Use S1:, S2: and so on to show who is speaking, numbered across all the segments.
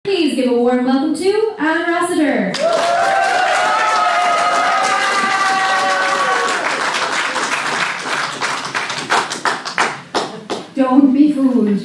S1: Please give a warm welcome to Ann Rossiter.
S2: Don't be fooled.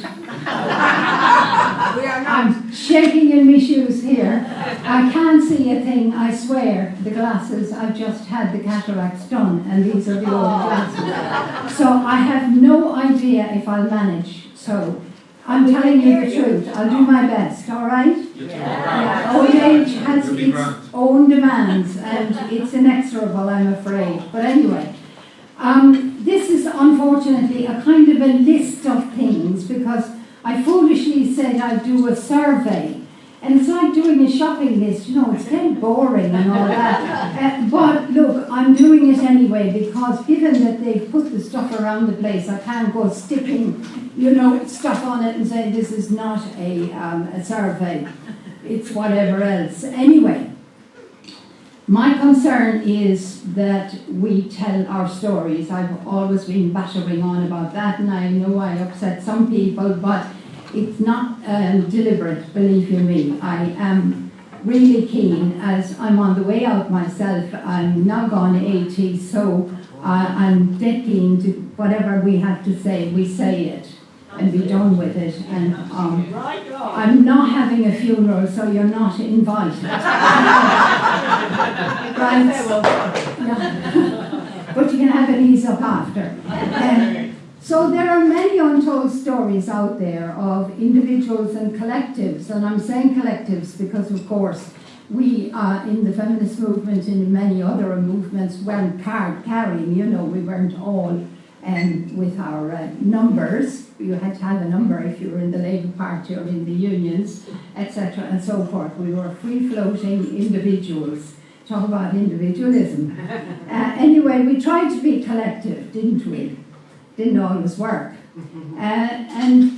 S2: I'm shaking in my shoes here. I can't see a thing, I swear. The glasses, I've just had the cataracts done, and these are the old glasses. So I have no idea if I'll manage. So I'm telling you the truth. I'll do my best, all right? Yeah. Old age has its own demands, and it's inexorable, I'm afraid. But anyway, this is unfortunately a kind of a list of things, because I foolishly said I'd do a survey. And it's like doing a shopping list, you know, it's kind of boring and all that. But look, I'm doing it anyway, because given that they've put the stuff around the place, I can't go sticking, you know, stuff on it and say this is not a survey. It's whatever else. Anyway, my concern is that we tell our stories. I've always been battering on about that, and I know I upset some people, but it's not deliberate, believe you me. I am really keen, as I'm on the way out myself. I'm now gone 80, so I'm dead keen to whatever we have to say, we say it and be done with it. And I'm not having a funeral, so you're not invited. Right? Yeah. But you can have it ease up after. So there are many untold stories out there of individuals and collectives, and I'm saying collectives because, of course, we in the feminist movement and in many other movements weren't card-carrying, you know, we weren't all with our numbers. You had to have a number if you were in the Labour Party or in the unions, etc. and so forth. We were free-floating individuals. Talk about individualism. Anyway, we tried to be collective, didn't we? Didn't always work. And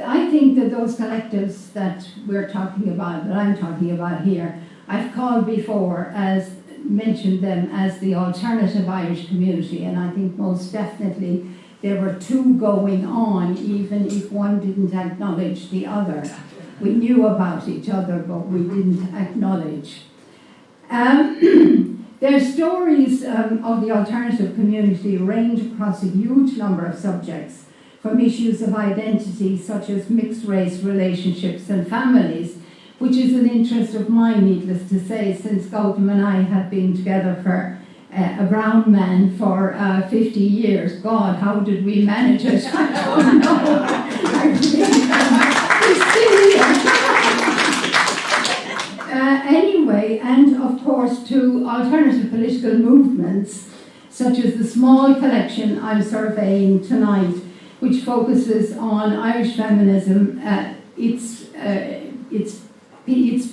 S2: I think that those collectives that we're talking about, that I'm talking about here, I've called before, as mentioned them as the alternative Irish community, and I think most definitely there were two going on, even if one didn't acknowledge the other. We knew about each other, but we didn't acknowledge. Their stories of the alternative community range across a huge number of subjects, from issues of identity such as mixed race relationships and families, which is an interest of mine, needless to say, since Gautam and I have been together for a brown man for 50 years. God, how did we manage it? I don't know. Anyway, and of course to alternative political movements, such as the small collection I'm surveying tonight, which focuses on Irish feminism, its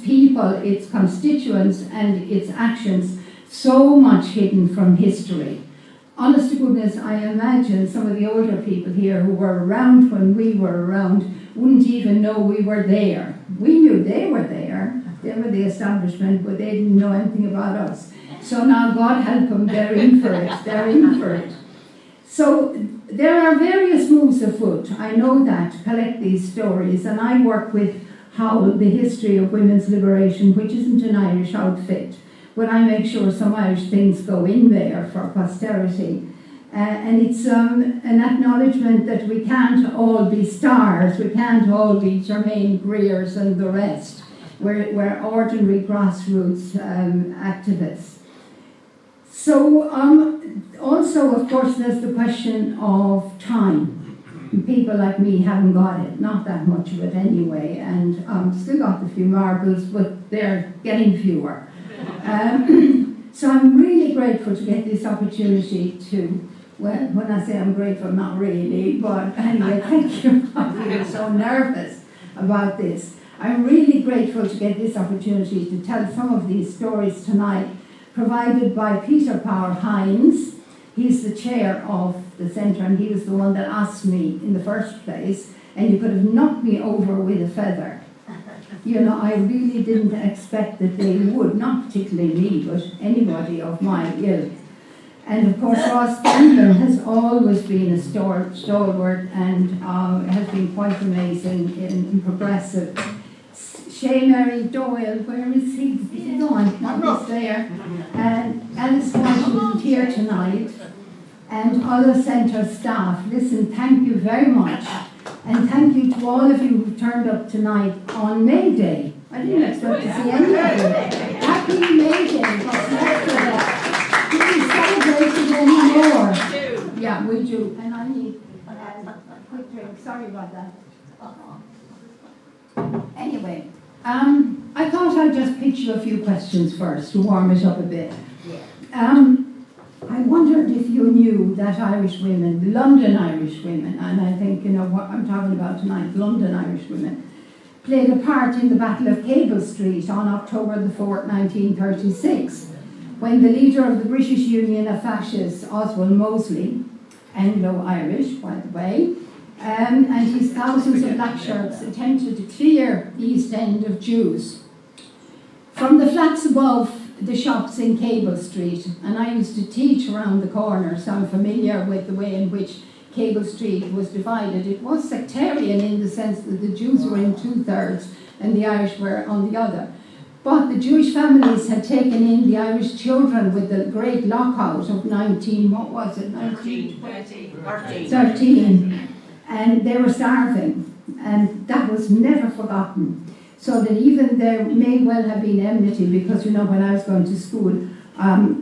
S2: people, its constituents, and its actions, so much hidden from history. Honest to goodness, I imagine some of the older people here who were around when we were around wouldn't even know we were there. We knew they were there. They were the establishment, but they didn't know anything about us. So now, God help them, they're in for it. They're in for it. So there are various moves afoot, I know that, to collect these stories, and I work with Howl, the history of women's liberation, which isn't an Irish outfit, but I make sure some Irish things go in there for posterity. And it's an acknowledgement that we can't all be stars, we can't all be Germaine Greers and the rest. We're ordinary grassroots activists. So also, of course, there's the question of time. People like me haven't got it, not that much of it anyway, and still got the few marbles, but they're getting fewer. So I'm really grateful to get this opportunity to, well, when I say I'm grateful, not really, but anyway, thank you. I'm so nervous about this. I'm really grateful to get this opportunity to tell some of these stories tonight, provided by Peter Power Hines. He's the chair of the centre, and he was the one that asked me in the first place, and you could have knocked me over with a feather. You know, I really didn't expect that they would, not particularly me, but anybody of my ilk. And of course, Ross Scanlon has always been a stalwart and has been quite amazing in progressive. Sé Merry Doyle, where is he? Is he gone? Not this there. And Alice Walsh is here tonight. And other centre staff. Listen, thank you very much. And thank you to all of you who turned up tonight on May Day. I didn't expect to see any of you. Happy May Day. What's yesterday? Do we celebrate it anymore? Yeah, we do. And I need a quick drink. Sorry about that. Anyway, I thought I'd just pitch you a few questions first to warm it up a bit. I wondered if you knew that Irish women, London Irish women, and I think you know what I'm talking about tonight, London Irish women, played a part in the Battle of Cable Street on October the 4th, 1936, when the leader of the British Union of Fascists, Oswald Mosley, Anglo-Irish, by the way, and his thousands of black shirts attempted to clear the East End of Jews. From the flats above the shops in Cable Street, and I used to teach around the corner, so I'm familiar with the way in which Cable Street was divided. It was sectarian in the sense that the Jews were in 2/3 and the Irish were on the other. But the Jewish families had taken in the Irish children with the great lockout of 13, and they were starving, and that was never forgotten. So that even there may well have been enmity, because you know when I was going to school,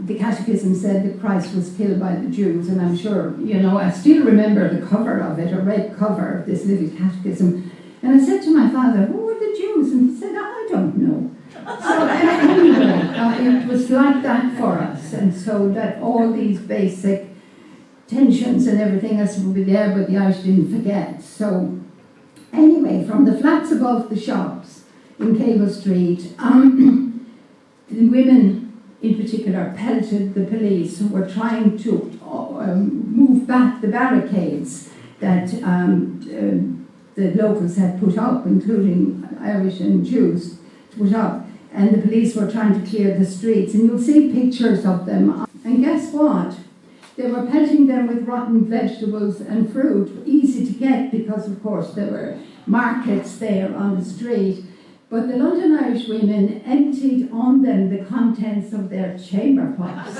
S2: the catechism said that Christ was killed by the Jews, and I'm sure, you know, I still remember the cover of it, a red cover of this little catechism. And I said to my father, who were the Jews? And he said, I don't know. So anyway, it was like that for us, and so that all these basic tensions and everything else would be there, but the Irish didn't forget. So anyway, from the flats above the shops in Cable Street, the women in particular pelted the police who were trying to move back the barricades that the locals had put up, including Irish and Jews, put up, and the police were trying to clear the streets. And you'll see pictures of them. And guess what? They were pelting them with rotten vegetables and fruit, easy to get because, of course, there were markets there on the street. But the London Irish women emptied on them the contents of their chamber pots,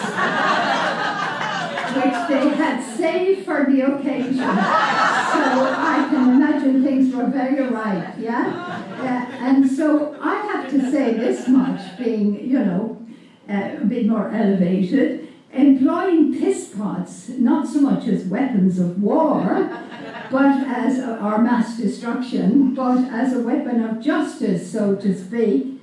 S2: which they had saved for the occasion. So I can imagine things were very right, yeah? And so I have to say this much, being, you know, a bit more elevated, employing piss pots, not so much as weapons of war, but as our mass destruction, but as a weapon of justice, so to speak.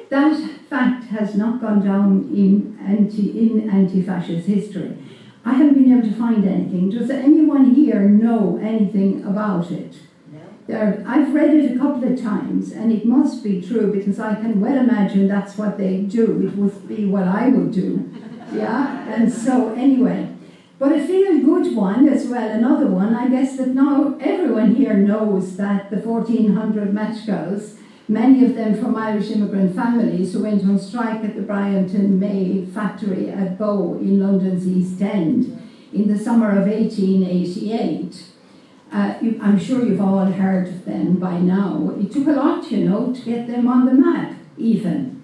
S2: That fact has not gone down in anti-fascist history. I haven't been able to find anything. Does anyone here know anything about it? No. I've read it a couple of times, and it must be true, because I can well imagine that's what they do. It would be what I would do. Yeah, and so anyway. But a feel-good one as well, another one, I guess that now everyone here knows that the 1,400 match girls, many of them from Irish immigrant families who went on strike at the Bryanton May factory at Bow in London's East End in the summer of 1888. I'm sure you've all heard of them by now. It took a lot, you know, to get them on the map, even.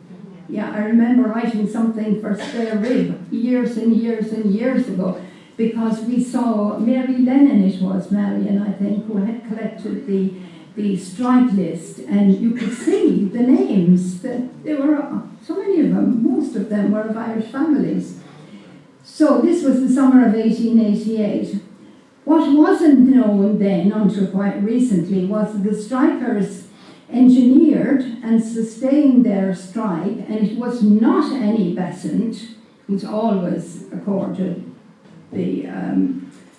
S2: Yeah, I remember writing something for Spare Rib years and years and years ago, because we saw Mary Lennon, it was Marion, I think, who had collected the strike list, and you could see the names, that there were so many of them, most of them were of Irish families. So this was the summer of 1888. What wasn't known then, until quite recently, was that the strikers engineered and sustained their strike, and it was not Annie Besant, who's always accorded the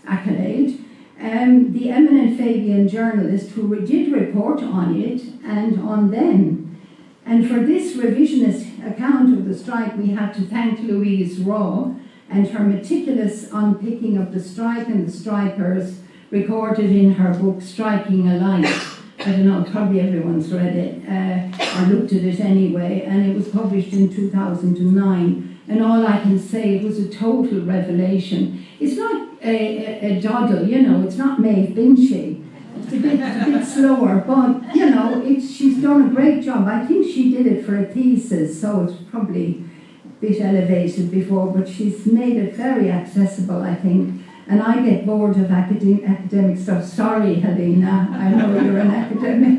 S2: accolade, the eminent Fabian journalist who did report on it and on them. And for this revisionist account of the strike, we have to thank Louise Raw and her meticulous unpicking of the strike and the strikers, recorded in her book Striking a Light. I don't know, probably everyone's read it or looked at it anyway, and it was published in 2009. And all I can say, it was a total revelation. It's not a doddle, you know, it's not Maeve Binchy. It's a bit slower, but, you know, she's done a great job. I think she did it for a thesis, so it's probably a bit elevated before, but she's made it very accessible, I think. And I get bored of academic stuff. Sorry, Helena, I know you're an academic,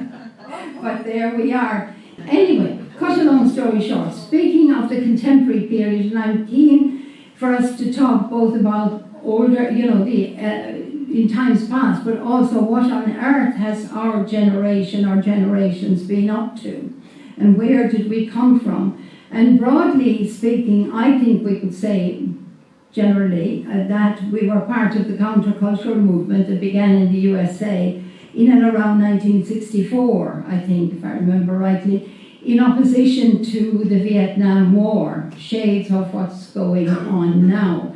S2: but there we are. Anyway, cut a long story short, speaking of the contemporary period, and I'm keen for us to talk both about older, you know, in times past, but also what on earth has our generation or generations been up to, and where did we come from? And broadly speaking, I think we could say generally that we were part of the countercultural movement that began in the USA in and around 1964, I think, if I remember rightly, in opposition to the Vietnam War, shades of what's going on now.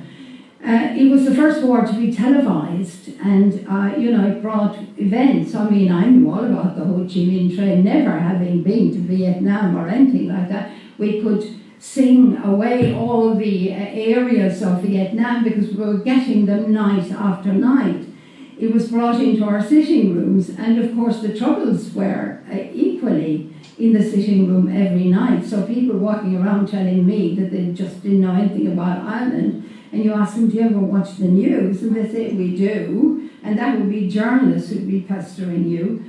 S2: It was the first war to be televised, and you know, it brought events. I mean, I knew all about the Ho Chi Minh Train, never having been to Vietnam or anything like that. We could sing away all the areas of Vietnam because we were getting them night after night. It was brought into our sitting rooms, and of course the troubles were equally in the sitting room every night. So people walking around telling me that they just didn't know anything about Ireland, and you ask them, do you ever watch the news? And they say, we do, and that would be journalists who'd be pestering you.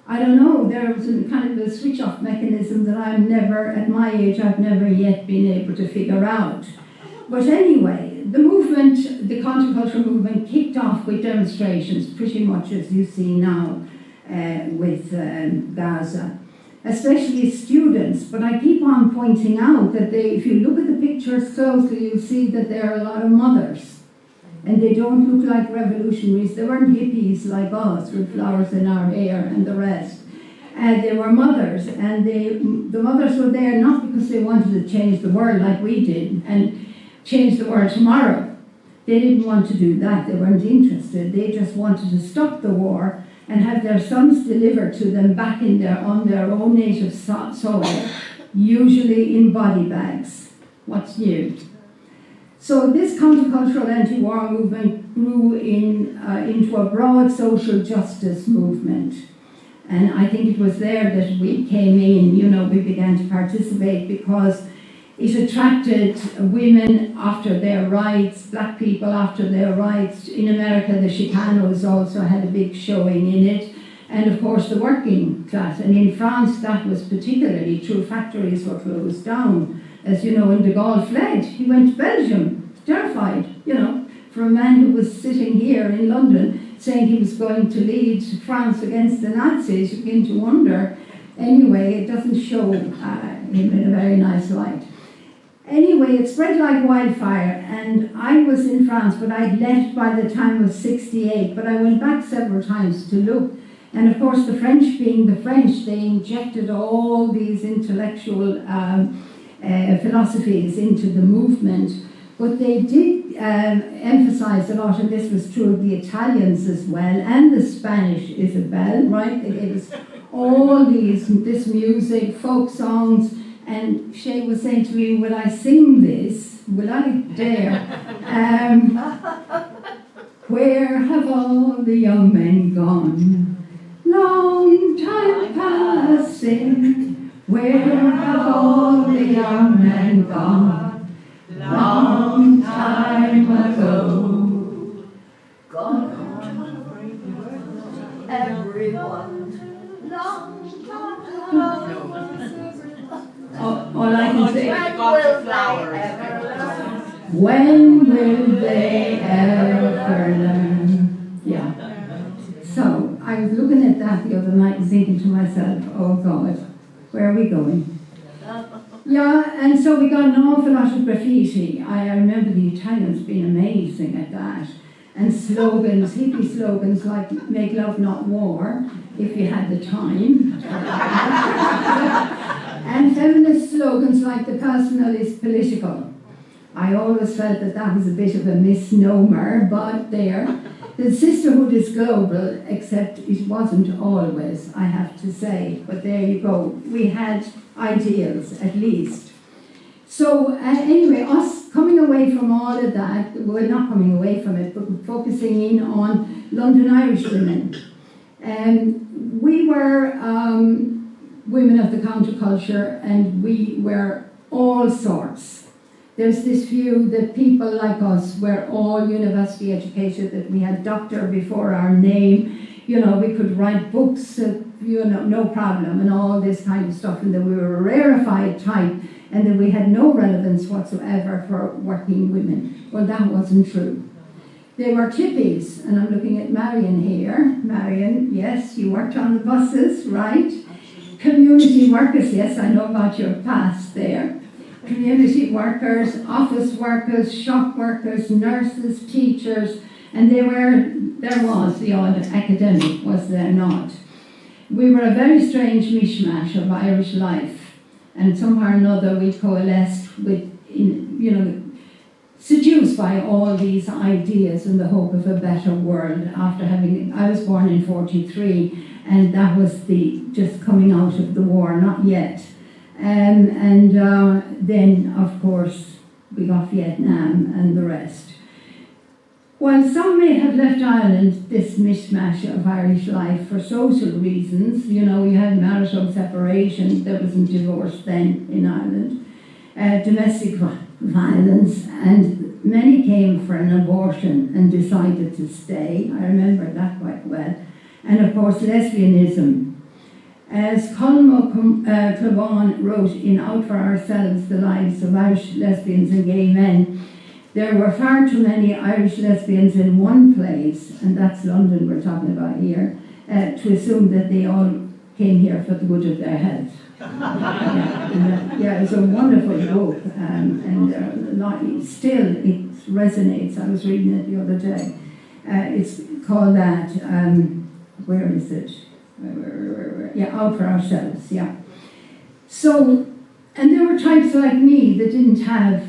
S2: I don't know, there was a kind of a switch-off mechanism that I'm never, at my age, I've never yet been able to figure out. But anyway, the movement, the countercultural movement, kicked off with demonstrations, pretty much as you see now with Gaza, especially students. But I keep on pointing out that if you look at the pictures closely, you'll see that there are a lot of mothers. And they don't look like revolutionaries. They weren't hippies like us with flowers in our hair and the rest. They were mothers, and the mothers were there not because they wanted to change the world like we did and change the world tomorrow. They didn't want to do that. They weren't interested. They just wanted to stop the war and have their sons delivered to them back on their own native soil, usually in body bags. What's new? So this countercultural anti-war movement grew into a broad social justice movement. And I think it was there that we came in, you know, we began to participate because it attracted women after their rights, black people after their rights. In America, the Chicanos also had a big showing in it. And of course, the working class. And in France, that was particularly true. Factories were closed down. As you know, when de Gaulle fled, he went to Belgium, terrified, you know, for a man who was sitting here in London saying he was going to lead France against the Nazis. You begin to wonder. Anyway, it doesn't show him in a very nice light. Anyway, it spread like wildfire, and I was in France, but I'd left by the time I was 68, but I went back several times to look. And of course, the French being the French, they injected all these intellectual philosophies into the movement. But they did emphasize a lot, and this was true of the Italians as well, and the Spanish, Isabel, right? They gave us all this music, folk songs, and Shay was saying to me, will I sing this? Will I dare? Where have all the young men gone? Long time passing, where have all the young men gone? Long time ago.
S3: Gone, everyone. Long time ago.
S2: All I can say, when will they ever learn? Yeah. So I was looking at that the other night and thinking to myself, oh God, where are we going? Yeah, and so we got an awful lot of graffiti. I remember the Italians being amazing at that. And slogans, hippie slogans like make love not war, if you had the time. And feminist slogans like the personal is political. I always felt that that was a bit of a misnomer, but there. The sisterhood is global, except it wasn't always, I have to say. But there you go. We had ideals, at least. So anyway, us coming away from all of that, we're not coming away from it, but focusing in on London Irish women. we were women of the counterculture, and we were all sorts. There's this view that people like us were all university educated, that we had doctor before our name, you know, we could write books, you know, no problem, and all this kind of stuff, and that we were a rarefied type, and that we had no relevance whatsoever for working women. Well, that wasn't true. They were tippies, and I'm looking at Marion here. Marion, yes, you worked on the buses, right? Community workers, yes, I know about your past there. Community workers, office workers, shop workers, nurses, teachers, and there was the odd academic, was there not? We were a very strange mishmash of Irish life, and somehow or another we coalesced with, you know, seduced by all these ideas in the hope of a better world after having, I was born in 43, and that was the just coming out of the war, not yet. Then, of course, we got Vietnam and the rest. While some may have left Ireland, this mishmash of Irish life, for social reasons, you know, you had marital separation, there wasn't divorce then in Ireland, domestic violence, and many came for an abortion and decided to stay. I remember that quite well. And of course, lesbianism. As Colm Claiborne wrote in Out for Ourselves, The Lives of Irish Lesbians and Gay Men, there were far too many Irish lesbians in one place, and that's London we're talking about here, to assume that they all came here for the good of their health. Yeah, it's a wonderful book, and still it resonates. I was reading it the other day. It's called that, where is it? Yeah, Out for Ourselves, yeah. So, and there were types like me that didn't have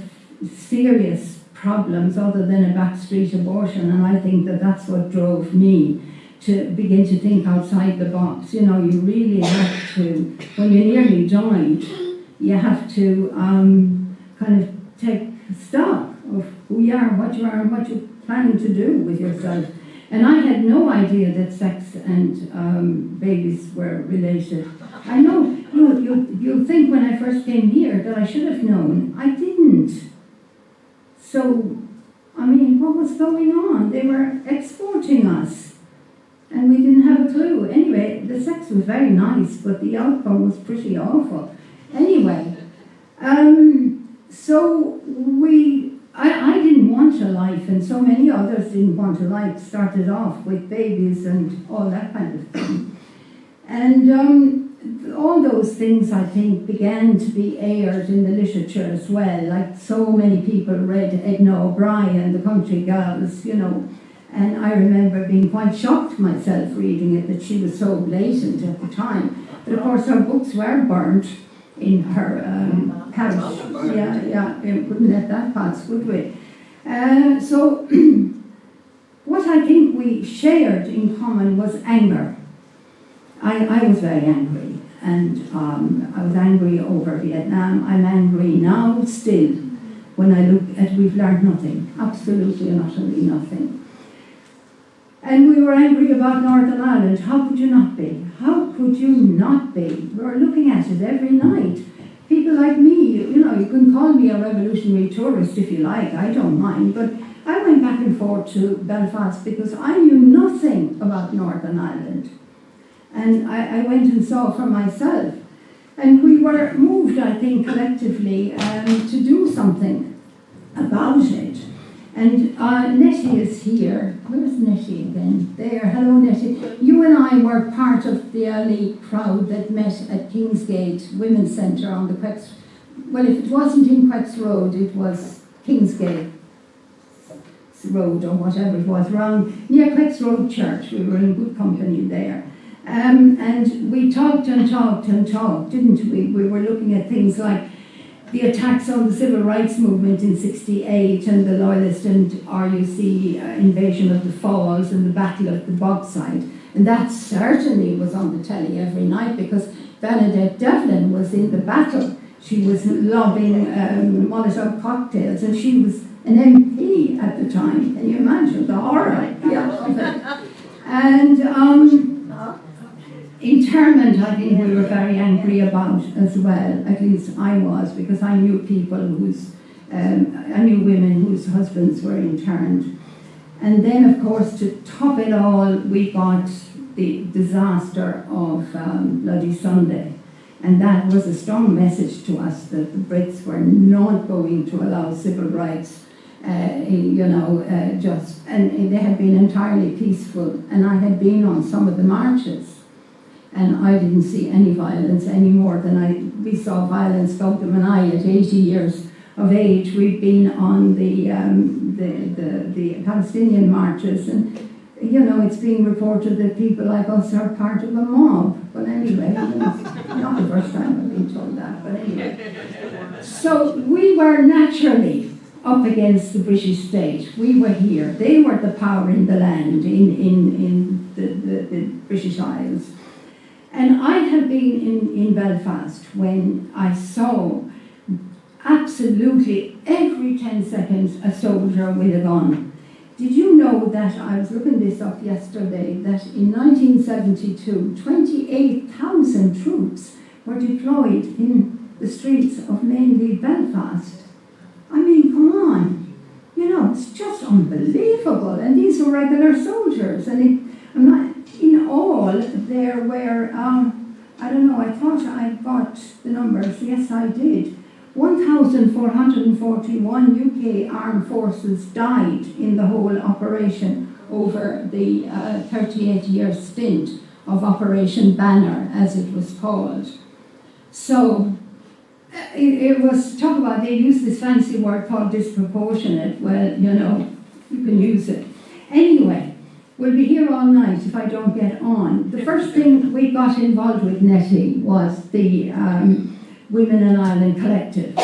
S2: serious problems other than a backstreet abortion, and I think that that's what drove me to begin to think outside the box. You know, you really have to, when you nearly died, you have to kind of take stock of who you are, what you're planning to do with yourself. And I had no idea that sex and babies were related. I know, you'll think when I first came here that I should have known. I didn't. So, I mean, what was going on? They were exporting us, and we didn't have a clue. Anyway, the sex was very nice, but the outcome was pretty awful. Anyway, so I didn't want a life, and so many others didn't want a life, started off with babies and all that kind of thing. And all those things, I think, began to be aired in the literature as well. Like so many people read Edna O'Brien, The Country Girls, you know, and I remember being quite shocked myself reading it, that she was so blatant at the time. But of course her books were burnt in her parish. Yeah, we couldn't let that pass, would we? So what I think we shared in common was anger. I was very angry, and I was angry over Vietnam. I'm angry now still when I look at, we've learned nothing, absolutely and utterly nothing. And we were angry about Northern Ireland. How could you not be? How could you not be? We were looking at it every night. People like me, you know, you can call me a revolutionary tourist if you like, I don't mind, but I went back and forth to Belfast because I knew nothing about Northern Ireland. And I went and saw for myself. And we were moved, I think, collectively to do something about it. And Nettie is here. Where's Nettie again? There. Hello, Nettie. You and I were part of the early crowd that met at Kingsgate Women's Centre on the Quex. Well, if it wasn't in Quex Road, it was Kingsgate Road or whatever it was, around near Quex Road Church. We were in good company there. And we talked and talked and talked, didn't we? We were looking at things like the attacks on the civil rights movement in '68 and the Loyalist and RUC invasion of the Falls and the Battle of the Bogside. And that certainly was on the telly every night because Bernadette Devlin was in the battle. She was lobbing Molotov cocktails, and she was an MP at the time. Can you imagine the horror? Yeah, of it. And internment, I think we were very angry about as well. At least I was, because I knew people I knew women whose husbands were interned. And then, of course, to top it all, we got the disaster of Bloody Sunday. And that was a strong message to us that the Brits were not going to allow civil rights, and they had been entirely peaceful. And I had been on some of the marches, and I didn't see any violence any more than we saw violence. Gautam and I, at 80 years of age, we've been on the Palestinian marches, and it's being reported that people like us are part of a mob. But anyway, it's not the first time I've been told that, but anyway. So we were naturally up against the British state. We were here. They were the power in the land, in the British Isles. And I had been in Belfast when I saw absolutely every 10 seconds a soldier with a gun. Did you know that, I was looking this up yesterday, that in 1972, 28,000 troops were deployed in the streets of mainly Belfast? I mean, come on. It's just unbelievable. And these were regular soldiers. And in all, there were, I don't know, I thought I got the numbers. Yes, I did. 1,441 UK armed forces died in the whole operation over the 38-year stint of Operation Banner, as it was called. So it was, talk about, they used this fancy word called disproportionate. Well, you can use it. Anyway, we'll be here all night if I don't get on. The first thing we got involved with, Nettie, was the Women in Ireland Collective.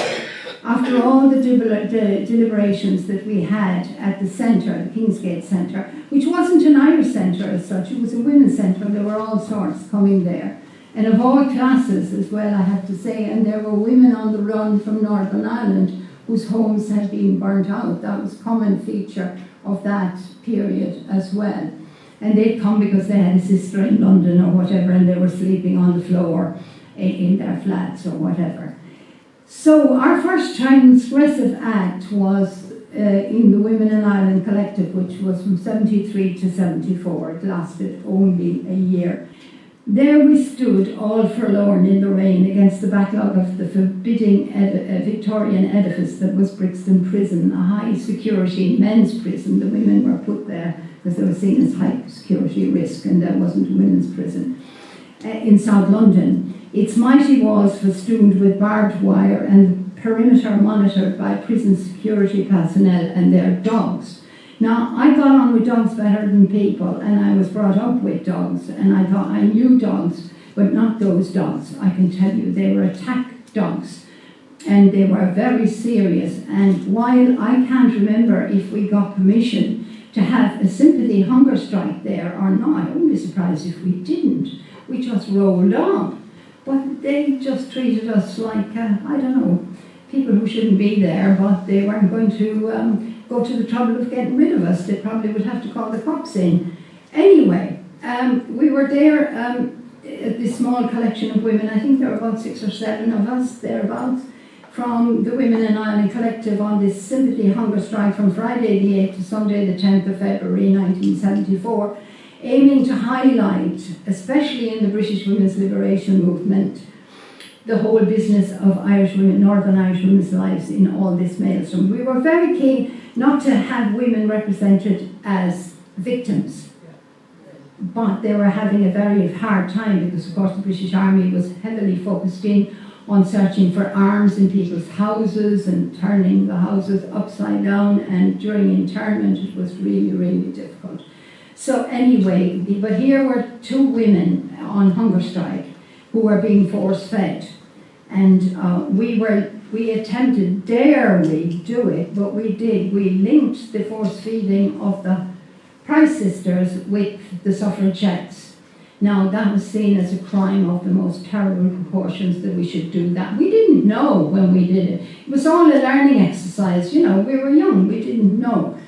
S2: After all the deliberations that we had at the centre, the Kingsgate Centre, which wasn't an Irish centre as such, it was a women's centre, there were all sorts coming there. And of all classes as well, I have to say, and there were women on the run from Northern Ireland whose homes had been burnt out. That was a common feature of that period as well. And they'd come because they had a sister in London or whatever, and they were sleeping on the floor in their flats or whatever. So our first transgressive act was in the Women in Ireland Collective, which was from 73 to 74. It lasted only a year. There we stood, all forlorn in the rain, against the backlog of the forbidding Victorian edifice that was Brixton Prison, a high-security men's prison. The women were put there because they were seen as high-security risk, and there wasn't a women's prison in South London. Its mighty walls festooned with barbed wire and the perimeter monitored by prison security personnel and their dogs. Now, I got on with dogs better than people, and I was brought up with dogs, and I thought I knew dogs, but not those dogs. I can tell you, they were attack dogs, and they were very serious. And while I can't remember if we got permission to have a sympathy hunger strike there or not, I wouldn't be surprised if we didn't. We just rolled on. But they just treated us like, I don't know, people who shouldn't be there, but they weren't going to go to the trouble of getting rid of us. They probably would have to call the cops in. Anyway, we were there at this small collection of women. I think there were about 6 or 7 of us, thereabouts, from the Women in Ireland Collective on this sympathy hunger strike from Friday the 8th to Sunday the 10th of February 1974. Aiming to highlight, especially in the British women's liberation movement, the whole business of Irish women, Northern Irish women's lives in all this maelstrom. We were very keen not to have women represented as victims, but they were having a very hard time because, of course, the British Army was heavily focused in on searching for arms in people's houses and turning the houses upside down, and during internment it was really, really difficult. So anyway, but here were 2 women on hunger strike who were being force-fed. And we attempted, dare we do it, but we did. We linked the force-feeding of the Price sisters with the suffragettes. Now, that was seen as a crime of the most terrible proportions that we should do that. We didn't know when we did it. It was all a learning exercise. We were young, we didn't know.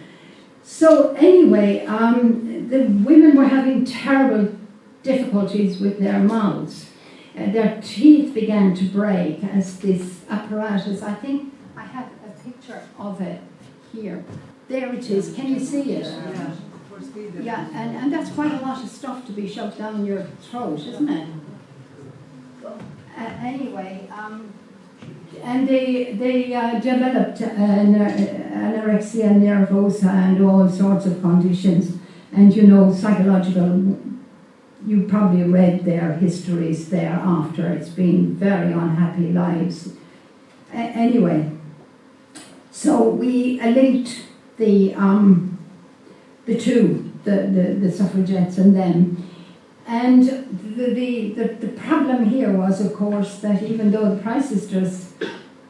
S2: So anyway, the women were having terrible difficulties with their mouths. Their teeth began to break as this apparatus, I think I have a picture of it here. There it is, can you see it? Yeah, and that's quite a lot of stuff to be shoved down your throat, isn't it? Anyway, and they developed anorexia nervosa and all sorts of conditions, and psychological. You probably read their histories thereafter. It's been very unhappy lives. Anyway, so we linked the two, the suffragettes and them. And the problem here was, of course, that even though the Price Sisters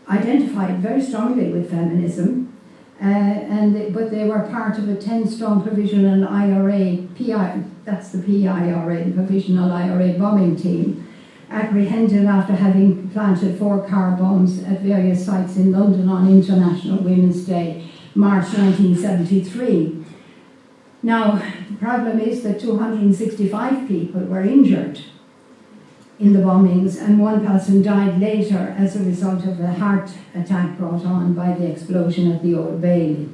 S2: identified very strongly with feminism, but they were part of a 10-strong provisional IRA, that's the PIRA, the Provisional IRA bombing team, apprehended after having planted 4 car bombs at various sites in London on International Women's Day, March 1973. Now, the problem is that 265 people were injured in the bombings, and 1 person died later as a result of a heart attack brought on by the explosion at the Old Bailey.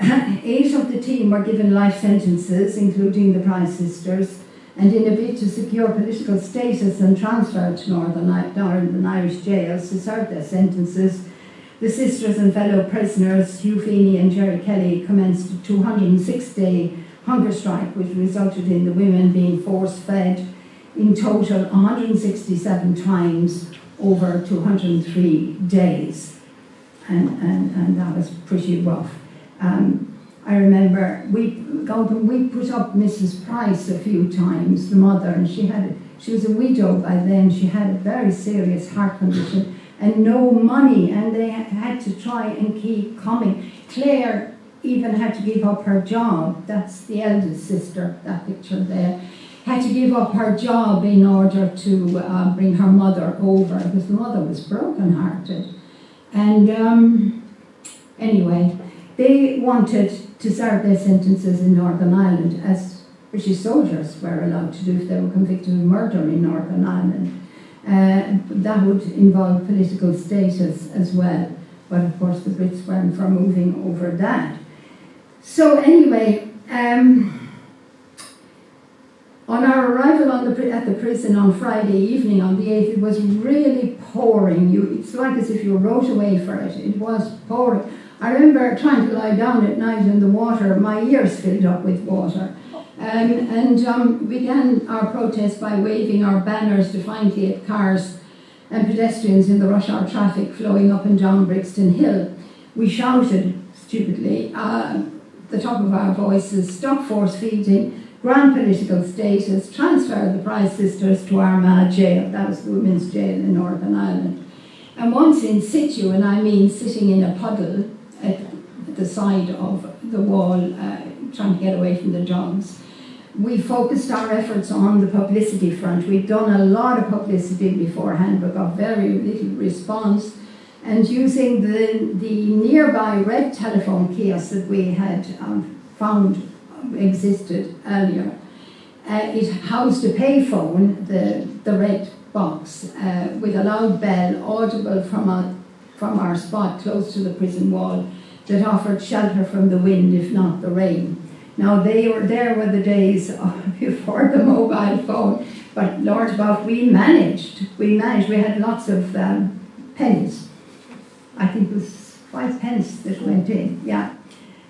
S2: 8 of the team were given life sentences, including the Price Sisters, and in a bid to secure political status and transfer to Northern Irish jails to serve their sentences, the sisters and fellow prisoners, Hugh Feeney and Jerry Kelly, commenced a 206-day hunger strike, which resulted in the women being force-fed in total 167 times over 203 days. And that was pretty rough. I remember we put up Mrs. Price a few times, the mother, and she was a widow by then. She had a very serious heart condition and no money, and they had to try and keep coming. Claire even had to give up her job. That's the eldest sister, that picture there. Had to give up her job in order to bring her mother over, because the mother was broken-hearted. And anyway, they wanted to serve their sentences in Northern Ireland, as British soldiers were allowed to do if they were convicted of murder in Northern Ireland. That would involve political status as well, but of course the Brits weren't for moving over that. So anyway, on our arrival at the prison on Friday evening, on the 8th, it was really pouring. It's like as if you wrote away for it. It was pouring. I remember trying to lie down at night in the water, my ears filled up with water. And began our protest by waving our banners defiantly at cars and pedestrians in the rush hour traffic flowing up and down Brixton Hill. We shouted, stupidly, the top of our voices, stop force feeding, grant political status, transfer the Price Sisters to Armagh Jail. That was the women's jail in Northern Ireland. And once in situ, and I mean sitting in a puddle at the side of the wall, trying to get away from the dogs, we focused our efforts on the publicity front. We'd done a lot of publicity beforehand, but got very little response. And using the nearby red telephone kiosk that we had found existed earlier, it housed a payphone, the red box, with a loud bell audible from our spot close to the prison wall that offered shelter from the wind, if not the rain. Now, there were the days before the mobile phone, but Lord above, we managed. We had lots of pennies. I think it was 5 pence that went in, yeah.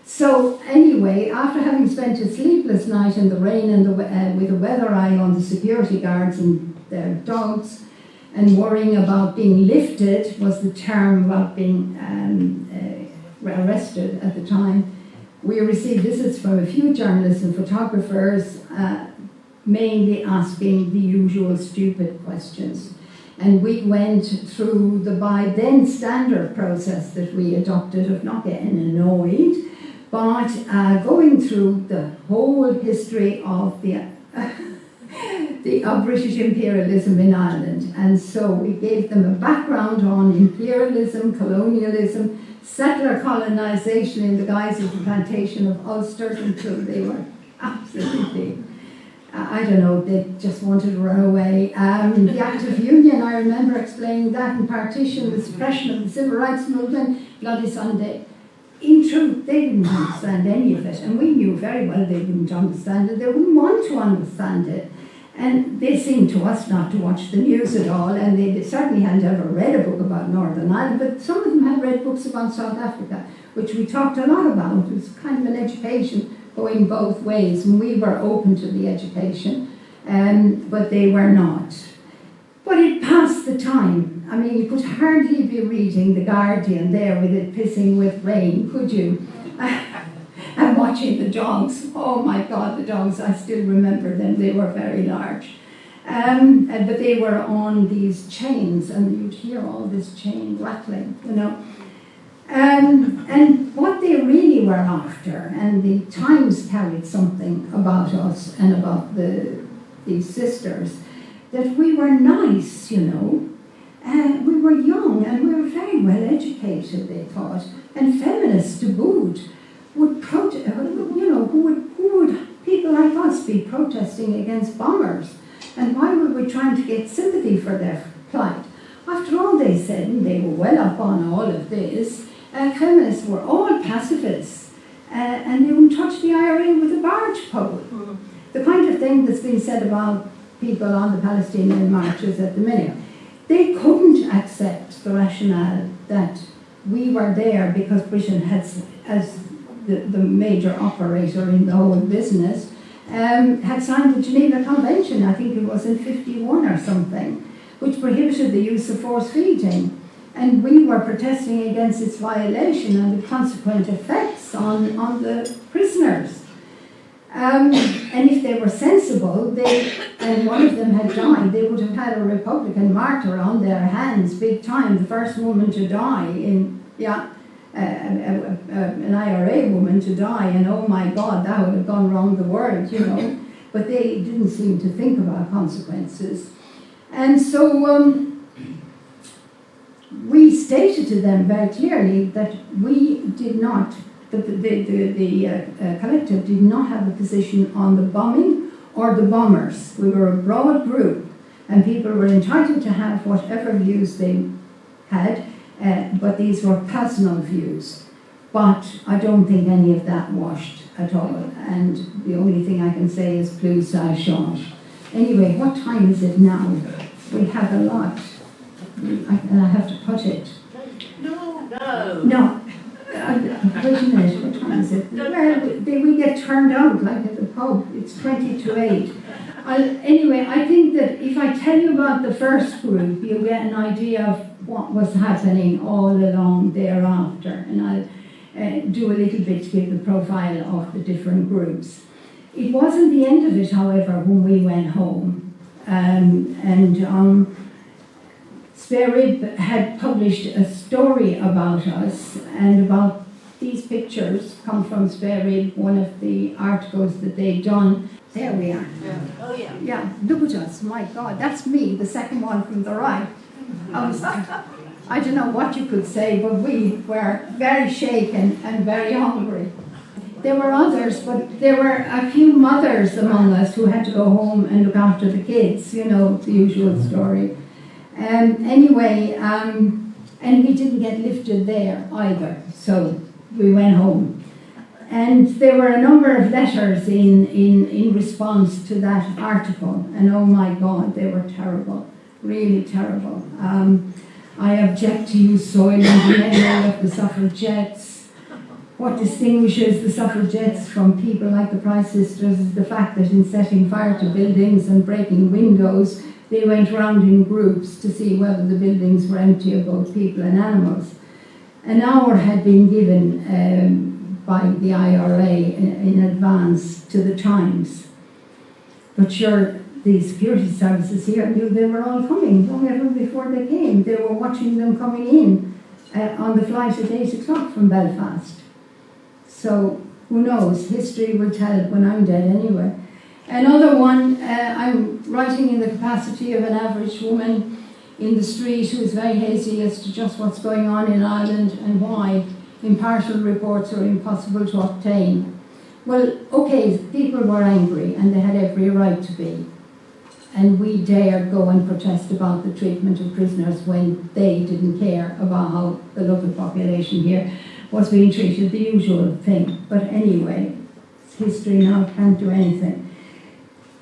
S2: So anyway, after having spent a sleepless night in the rain and with a weather eye on the security guards and their dogs, and worrying about being lifted was the term about being arrested at the time, we received visits from a few journalists and photographers, mainly asking the usual stupid questions. And we went through the by then standard process that we adopted of not getting annoyed, but going through the whole history of of British imperialism in Ireland. And so we gave them a background on imperialism, colonialism, settler colonisation in the guise of the plantation of Ulster until they were absolutely I don't know, they just wanted to run away. The Active Union, I remember explaining that in partition, the suppression of the civil rights movement, Bloody Sunday. In truth, they didn't understand any of it, and we knew very well they wouldn't understand it. They wouldn't want to understand it. And they seemed to us not to watch the news at all, and they certainly hadn't ever read a book about Northern Ireland, but some of them had read books about South Africa, which we talked a lot about. It was kind of an education going both ways, and we were open to the education, but they were not. But it passed the time. I mean, you could hardly be reading The Guardian there with it pissing with rain, could you? And watching the dogs. Oh my God, the dogs, I still remember them. They were very large. But they were on these chains, and you'd hear all this chain rattling, you know. And what they really were after, and the Times carried something about us and about these sisters, that we were nice, you know. We were young and we were very well educated, they thought, and feminists to boot would protest, you know, who would people like us be protesting against bombers? And why were we trying to get sympathy for their plight? After all, they said, and they were well up on all of this, feminists were all pacifists, and they wouldn't touch the IRA with a barge pole. The kind of thing that's been said about people on the Palestinian marches at the minute. They couldn't accept the rationale that we were there because Britain had, as the major operator in the whole business, had signed the Geneva Convention, I think it was in 51 or something, which prohibited the use of force feeding. And we were protesting against its violation and the consequent effects on the prisoners. And if they were sensible, and one of them had died, they would have had a Republican martyr on their hands, big time, the first woman to die an IRA woman to die, and oh my God, that would have gone round the world, you know. But they didn't seem to think about consequences. And so we stated to them very clearly that we did not, that the collective did not have a position on the bombing or the bombers. We were a broad group, and people were entitled to have whatever views they had, but these were personal views. But I don't think any of that washed at all, and the only thing I can say is plus ça change. Anyway, what time is it now? We have a lot, and I have to put it. No. Wait a minute, what time is it? Well, we get turned out like at the pub. It's 20 to 8. Anyway, I think that if I tell you about the first group, you'll get an idea of what was happening all along thereafter. And I'll do a little bit to give the profile of the different groups. It wasn't the end of it, however, when we went home. Spare Rib had published a story about us, and about these pictures come from Spare Rib, one of the articles that they'd done. There we are.
S3: Yeah. Oh yeah.
S2: Yeah, look at us, my God, that's me, the second one from the right. I don't know what you could say, but we were very shaken and very hungry. There were others, but there were a few mothers among us who had to go home and look after the kids, you know, the usual story. Anyway, and we didn't get lifted there either, so we went home. And there were a number of letters in response to that article, and oh my God, they were terrible, really terrible. I object to use soil engineering of the suffragettes. What distinguishes the suffragettes from people like the Price sisters is the fact that in setting fire to buildings and breaking windows, they went round in groups to see whether the buildings were empty of both people and animals. An hour had been given by the IRA in advance to the Times. But sure, the security services here knew they were all coming, long ever before they came. They were watching them coming in on the flight at 8 o'clock from Belfast. So, who knows? History will tell it when I'm dead anyway. Another one, I'm writing in the capacity of an average woman in the street who is very hazy as to just what's going on in Ireland and why impartial reports are impossible to obtain. Well, okay, people were angry and they had every right to be. And we dared go and protest about the treatment of prisoners when they didn't care about how the local population here was being treated, the usual thing. But anyway, it's history now, can't do anything.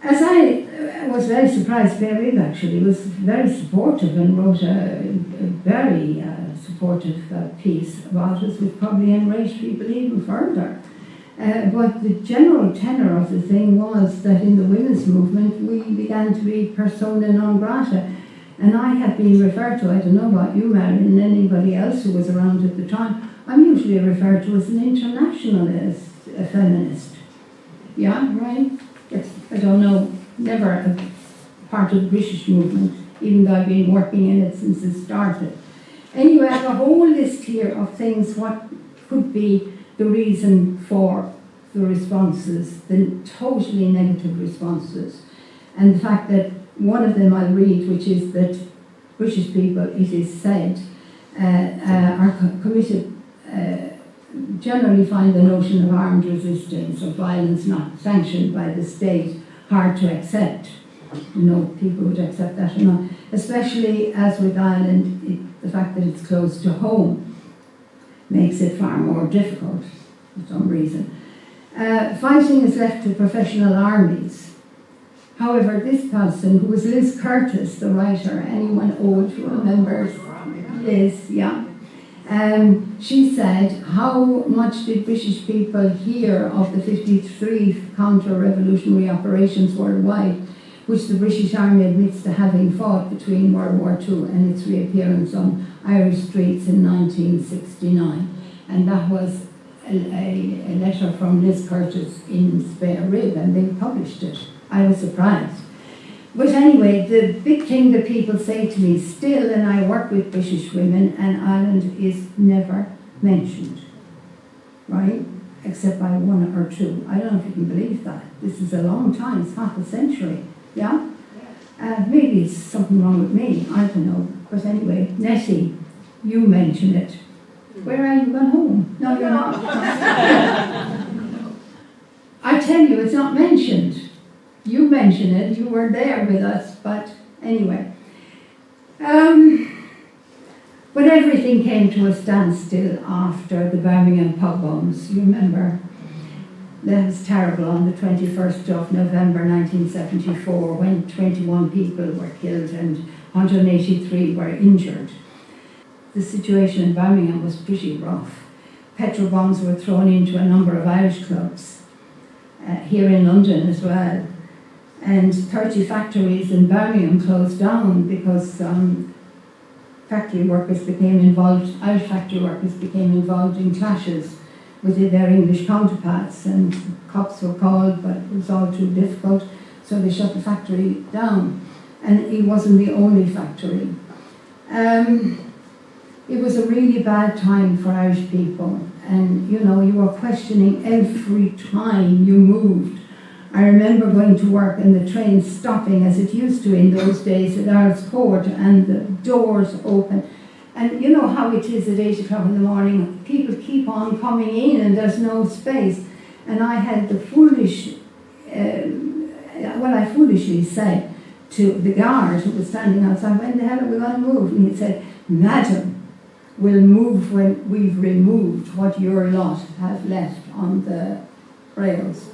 S2: As I was very surprised, Mary actually was very supportive and wrote a very supportive piece about us, which probably enraged people even further. But the general tenor of the thing was that in the women's movement we began to be persona non grata. And I have been referred to, I don't know about you, Marion, and anybody else who was around at the time, I'm usually referred to as an internationalist, a feminist. Yeah, right? Yes, I don't know, never a part of the British movement, even though I've been working in it since it started. Anyway, I have a whole list here of things, what could be the reason for the responses, the totally negative responses. And the fact that one of them I'll read, which is that British people, it is said, are committed, generally find the notion of armed resistance or violence not sanctioned by the state hard to accept. You know, people would accept that or not. Especially as with Ireland, the fact that it's close to home makes it far more difficult for some reason. Fighting is left to professional armies. However, this person, who was Liz Curtis, the writer, anyone old who remembers Liz, yeah, she said, how much did British people hear of the 53 counter-revolutionary operations worldwide, which the British Army admits to having fought between World War II and its reappearance on Irish streets in 1969. And that was a letter from Liz Curtis in Spare Rib, and they published it. I was surprised. But anyway, the big thing that people say to me still, and I work with British women, and Ireland is never mentioned, right? Except by one or two. I don't know if you can believe that. This is a long time, it's half a century, yeah? Maybe it's something wrong with me, I don't know. But anyway, Nettie, you mention it. Where are you gone home? No, you're not. I tell you, it's not mentioned. You mention it, you were there with us, but anyway. But everything came to a standstill after the Birmingham pogroms. You remember? That was terrible on the 21st of November 1974 when 21 people were killed and 183 were injured. The situation in Birmingham was pretty rough. Petrol bombs were thrown into a number of Irish clubs, here in London as well. And 30 factories in Birmingham closed down because factory workers became involved, Irish factory workers became involved in clashes with their English counterparts, and cops were called, but it was all too difficult, so they shut the factory down. And it wasn't the only factory. It was a really bad time for Irish people, and you know, you were questioning every time you moved. I remember going to work and the train stopping as it used to in those days at Earl's Court, and the doors open. And you know how it is at 8 o'clock in the morning, people keep on coming in and there's no space. And I had the foolish, I foolishly said to the guard who was standing outside, when the hell are we going to move? And he said, Madam, we'll move when we've removed what your lot have left on the rails.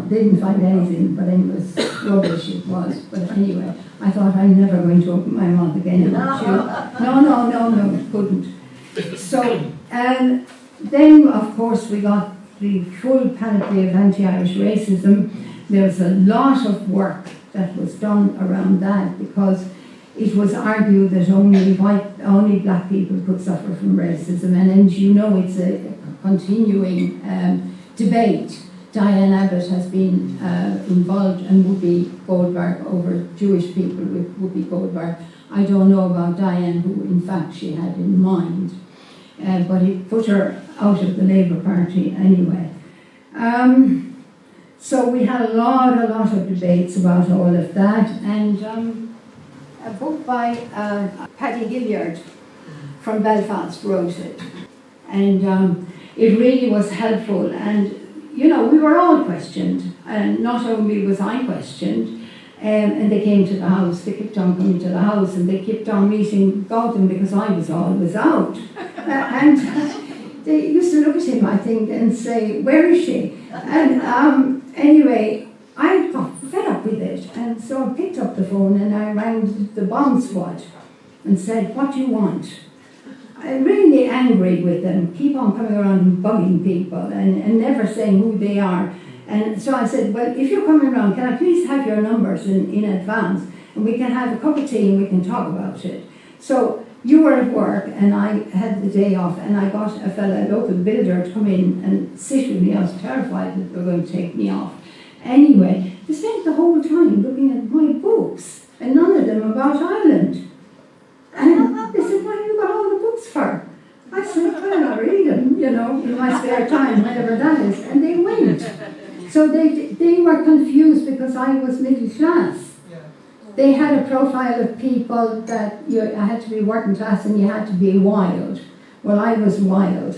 S2: Didn't find anything, but it was rubbish, it was. But anyway, I thought I'm never going to open my mouth again about you. No, couldn't. So, then of course we got the full panoply of anti-Irish racism. There was a lot of work that was done around that because it was argued that only black people could suffer from racism, and you know it's a continuing debate. Diane Abbott has been involved, and Whoopi Goldberg over Jewish people with Whoopi Goldberg. I don't know about Diane, who in fact she had in mind, but it put her out of the Labour Party anyway. So we had a lot of debates about all of that, and a book by Paddy Hilliard from Belfast wrote it, and it really was helpful. And we were all questioned, and not only was I questioned, and they came to the house, they kept on coming to the house, and they kept on meeting Gautam because I was always out. And they used to look at him, I think, and say, "Where is she?" And anyway, I got fed up with it, and so I picked up the phone and I rang the bomb squad and said, "What do you want?" I'm really angry with them, keep on coming around and bugging people and never saying who they are. And so I said, "Well, if you're coming around, can I please have your numbers in advance, and we can have a cup of tea and we can talk about it." So you were at work and I had the day off, and I got a local builder to come in and sit with me. I was terrified that they were going to take me off. Anyway, they spent the whole time looking at my books, and none of them about Ireland. And they said, "What have you got all the books for?" I said, "Well, I read them, in my spare time, whatever that is." And they went. So they were confused because I was middle class. They had a profile of people that I had to be working class and you had to be wild. Well, I was wild,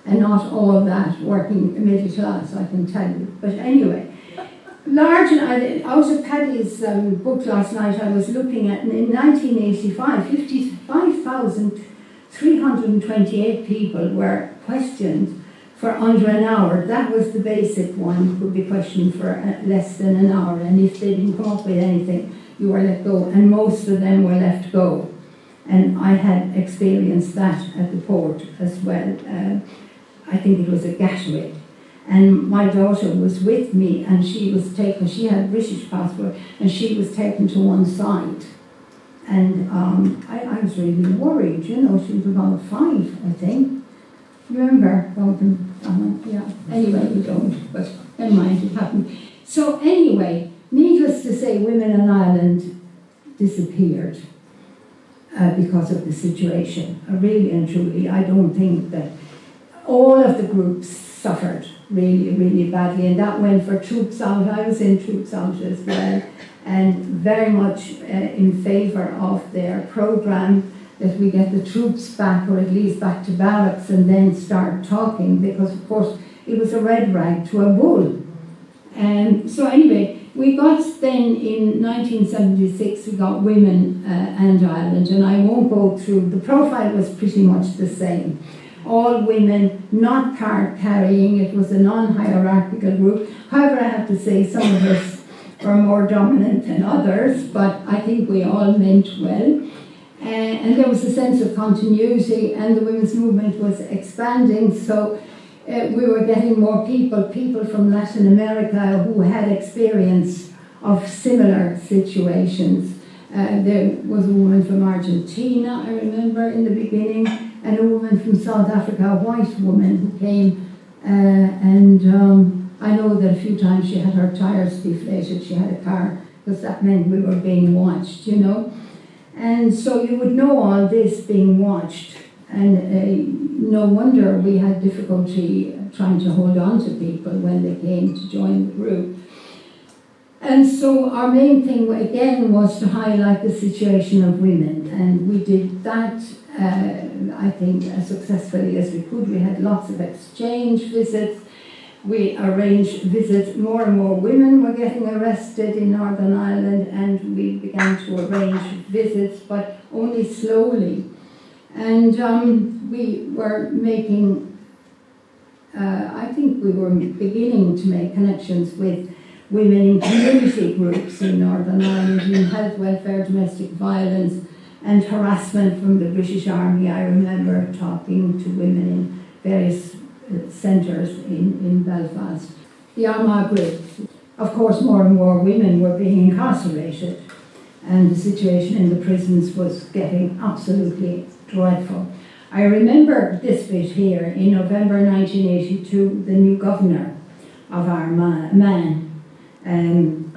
S2: and not all that working middle class, I can tell you. But anyway, out of Paddy's book last night, I was looking at, in 1985, 55,328 people were questioned for under an hour. That was the basic one, could be questioned for less than an hour, and if they didn't come up with anything, you were let go, and most of them were left go. And I had experienced that at the port as well. I think it was at Gatwick. And my daughter was with me, and she had a British passport, and she was taken to one side. And I was really worried, she was about 5, I think. You remember? Yeah. Anyway, you don't, but never mind, it happened. So anyway, needless to say, women in Ireland disappeared because of the situation. Really and truly, I don't think that all of the groups suffered really, really badly, and that went for Troops Out. I was in Troops Out as well, and very much in favour of their programme, that we get the troops back, or at least back to barracks, and then start talking, because of course it was a red rag to a bull. So anyway, we got then in 1976, we got Women and Ireland, and I won't go through, the profile was pretty much the same. All women, not card carrying, it was a non-hierarchical group. However, I have to say some of us were more dominant than others, but I think we all meant well. And there was a sense of continuity, and the women's movement was expanding, so we were getting more people from Latin America who had experience of similar situations. There was a woman from Argentina, I remember, in the beginning, and a woman from South Africa, a white woman who came, and I know that a few times she had her tires deflated, she had a car, because that meant we were being watched, And so you would know all this being watched, and no wonder we had difficulty trying to hold on to people when they came to join the group. And so our main thing again was to highlight the situation of women, and we did that I think as successfully as we could. We had lots of exchange visits. We arranged visits. More and more women were getting arrested in Northern Ireland, and we began to arrange visits, but only slowly. And we were making, I think we were beginning to make connections with women in community groups in Northern Ireland, in health, welfare, domestic violence, and harassment from the British Army. I remember talking to women in various centres in Belfast. The Armagh Group. Of course, more and more women were being incarcerated, and the situation in the prisons was getting absolutely dreadful. I remember this bit here. In November 1982, the new governor of Armagh,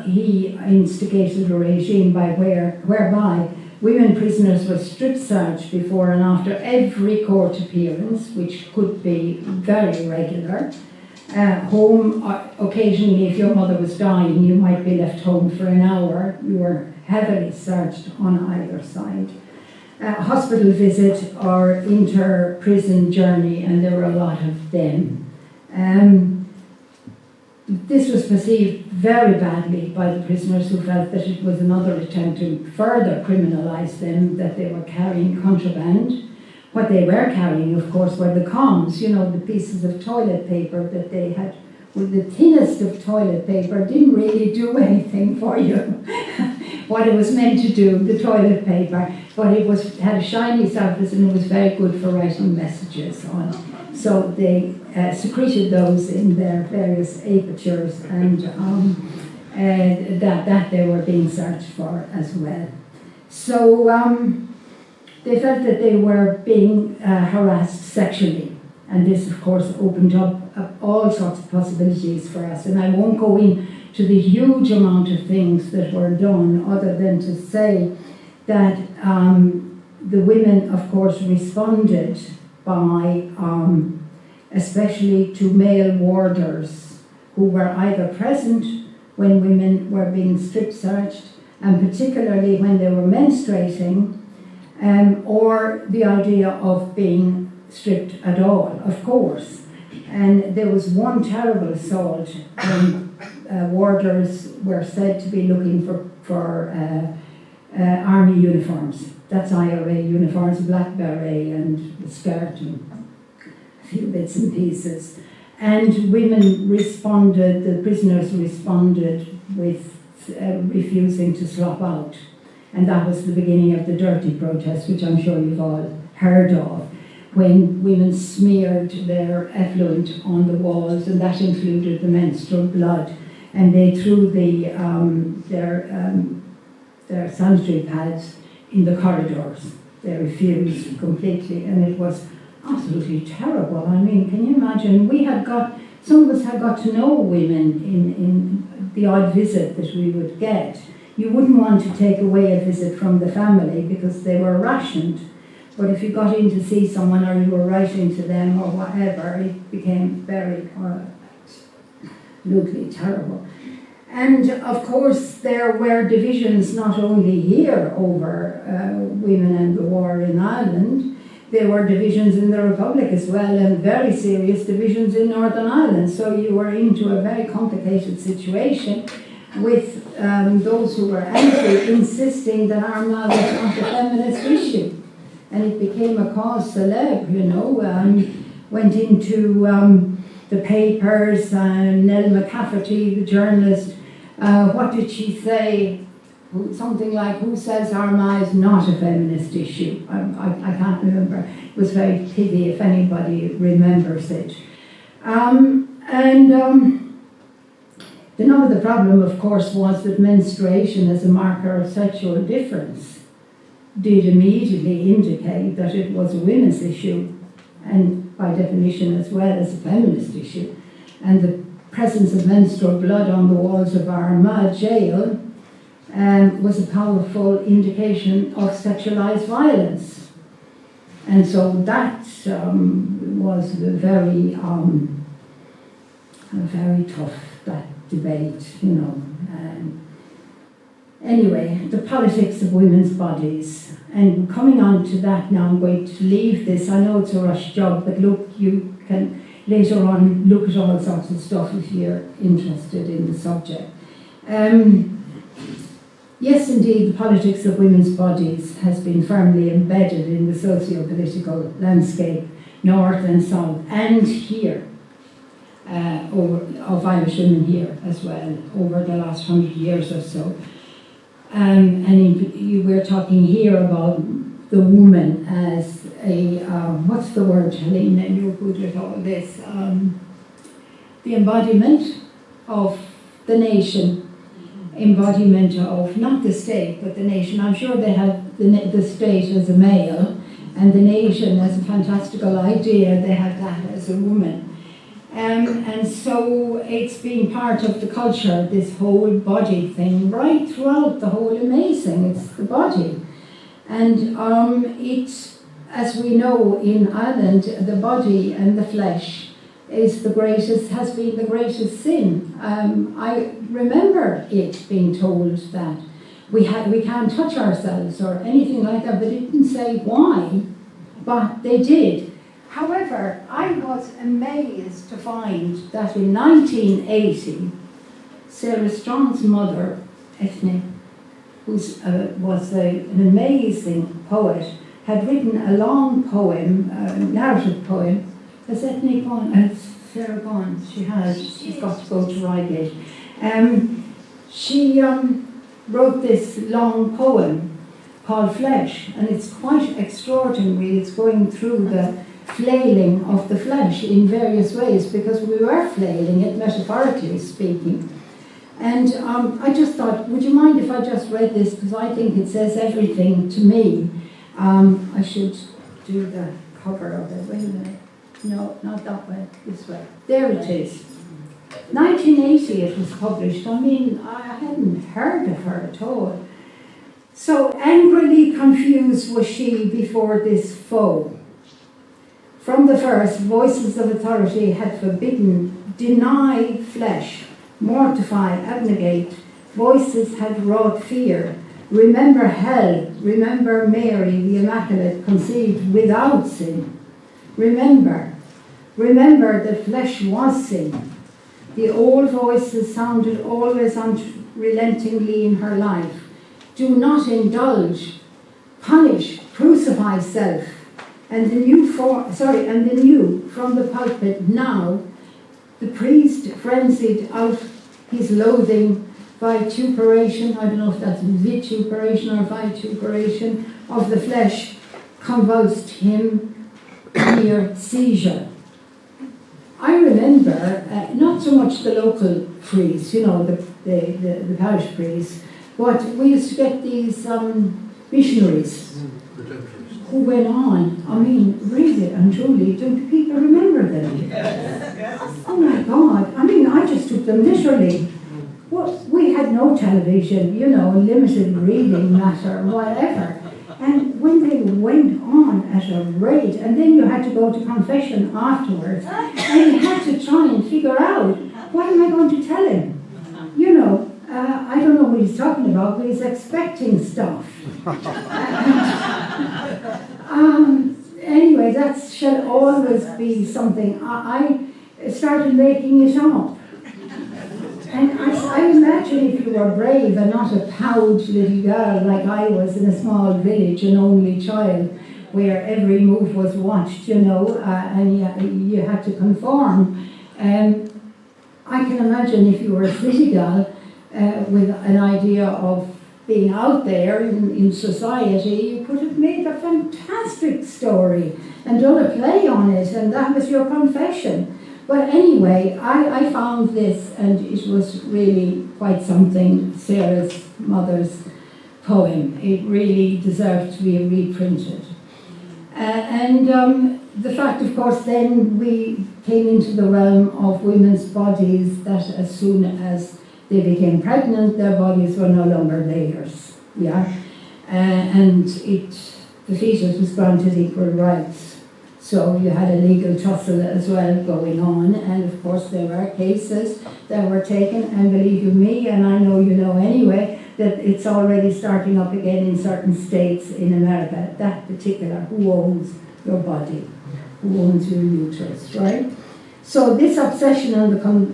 S2: he instigated a regime whereby women prisoners were strip searched before and after every court appearance, which could be very regular. Home, occasionally if your mother was dying, you might be left home for an hour. You were heavily searched on either side. Hospital visit or inter-prison journey, and there were a lot of them. This was perceived very badly by the prisoners, who felt that it was another attempt to further criminalise them, that they were carrying contraband. What they were carrying, of course, were the comms, you know, the pieces of toilet paper that they had, with the thinnest of toilet paper, didn't really do anything for you. What it was meant to do, the toilet paper, but it had a shiny surface and it was very good for writing messages on. So they secreted those in their various apertures, and that they were being searched for as well. So they felt that they were being harassed sexually, and this of course opened up all sorts of possibilities for us, and I won't go into the huge amount of things that were done, other than to say that the women of course responded by especially to male warders who were either present when women were being strip searched, and particularly when they were menstruating, or the idea of being stripped at all, of course. And there was one terrible assault when warders were said to be looking for army uniforms. That's IRA uniforms, black beret and the skirt and a few bits and pieces. And women responded, the prisoners responded with refusing to slop out. And that was the beginning of the dirty protest, which I'm sure you've all heard of, when women smeared their effluent on the walls, and that included the menstrual blood. And they threw their sanitary pads in the corridors. They refused completely, and it was absolutely terrible. I mean, can you imagine? Some of us had got to know women in the odd visit that we would get. You wouldn't want to take away a visit from the family because they were rationed. But if you got in to see someone, or you were writing to them or whatever, it became very absolutely terrible. And of course there were divisions not only here over women and the war in Ireland, there were divisions in the Republic as well, and very serious divisions in Northern Ireland. So you were into a very complicated situation with those who were angry insisting that Armagh was not a feminist issue. And it became a cause célèbre, you know, went into the papers, Nell McCafferty, the journalist, what did she say? Something like, who says Armagh is not a feminist issue? I can't remember. It was very pithy if anybody remembers it. The problem, of course, was that menstruation as a marker of sexual difference did immediately indicate that it was a women's issue, and by definition as well as a feminist issue. And the presence of menstrual blood on the walls of Armagh jail was a powerful indication of sexualized violence. And so that was very tough, that debate, you know. Anyway, the politics of women's bodies. And coming on to that now, I'm going to leave this. I know it's a rush job, but look, you can later on look at all sorts of stuff if you're interested in the subject. Yes, indeed, the politics of women's bodies has been firmly embedded in the socio-political landscape, north and south, and here, of Irish women here as well, over the last 100 years or so. We're talking here about the woman as a, what's the word, Helena, you're good at all this, the embodiment of the nation, embodiment of, not the state, but the nation. I'm sure they have the state as a male, and the nation as a fantastical idea, they have that as a woman. And so it's been part of the culture, this whole body thing, right throughout the whole amazing, it's the body. And it's, as we know in Ireland, the body and the flesh is has been the greatest sin. I remember it being told that we can't touch ourselves or anything like that, but it didn't say why, but they did. However, I was amazed to find that in 1980, Sarah Strong's mother, Ethne, who was an amazing poet, had written a long poem, a narrative poem. Has Ethne gone? Sarah gone? She has. She's got to go to Reigate. She wrote this long poem called Flesh, and it's quite extraordinary. It's going through the flailing of the flesh in various ways, because we were flailing it, metaphorically speaking. And I just thought, would you mind if I just read this, because I think it says everything to me. I should do the cover of it. Wait a minute. No, not that way, this way. There it is. 1980 it was published. I mean, I hadn't heard of her at all. So angrily confused was she before this foe. From the first, voices of authority had forbidden, deny flesh, mortify, abnegate. Voices had wrought fear. Remember hell, remember Mary, the Immaculate, conceived without sin. Remember that flesh was sin. The old voices sounded always unrelentingly in her life. Do not indulge, punish, crucify self. And the new from the pulpit now, the priest frenzied out his loathing vituperation, I don't know if that's vituperation or vituperation, of the flesh, convulsed him near seizure. I remember, not so much the local priest, the parish priest, but we used to get these missionaries who went on. I mean, really and truly, do people remember them? Yes. Oh my God, I mean, I just took them literally. Well, we had no television, limited reading matter, whatever. And when they went on at a rate, and then you had to go to confession afterwards, and you had to try and figure out, what am I going to tell him? I don't know what he's talking about, but he's expecting stuff. Anyway, that should always be something. I started making it up. And I imagine if you were brave and not a proud little girl like I was in a small village, an only child, where every move was watched, and you had to conform. I can imagine if you were a city girl with an idea of being out there in society, you could have made a fantastic story and done a play on it, and that was your confession. But anyway, I found this, and it was really quite something, Sarah's mother's poem. It really deserved to be reprinted. The fact, of course, then we came into the realm of women's bodies, that as soon as they became pregnant, their bodies were no longer theirs. Yeah? And the fetus was granted equal rights. So you had a legal tussle as well going on, and of course there were cases that were taken, and believe you me, and I know you know anyway, that it's already starting up again in certain states in America, that particular, who owns your body, who owns your uterus, right? So this obsession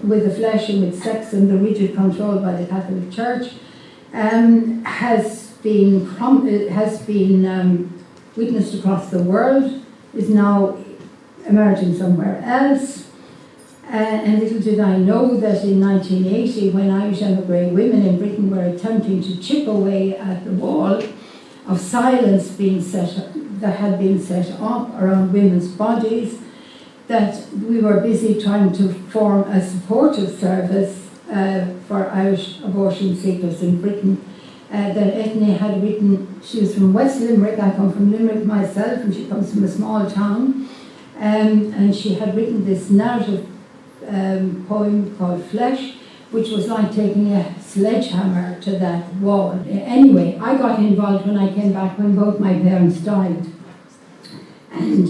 S2: with the flesh and with sex and the rigid control by the Catholic Church has been witnessed across the world, is now emerging somewhere else. And little did I know that in 1980, when Irish emigre women in Britain were attempting to chip away at the wall of silence that had been set up around women's bodies, that we were busy trying to form a supportive service for Irish abortion seekers in Britain. That Ethne had written. She was from West Limerick, I come from Limerick myself, and she comes from a small town, and she had written this narrative poem called Flesh, which was like taking a sledgehammer to that wall. Anyway, I got involved when I came back, when both my parents died, and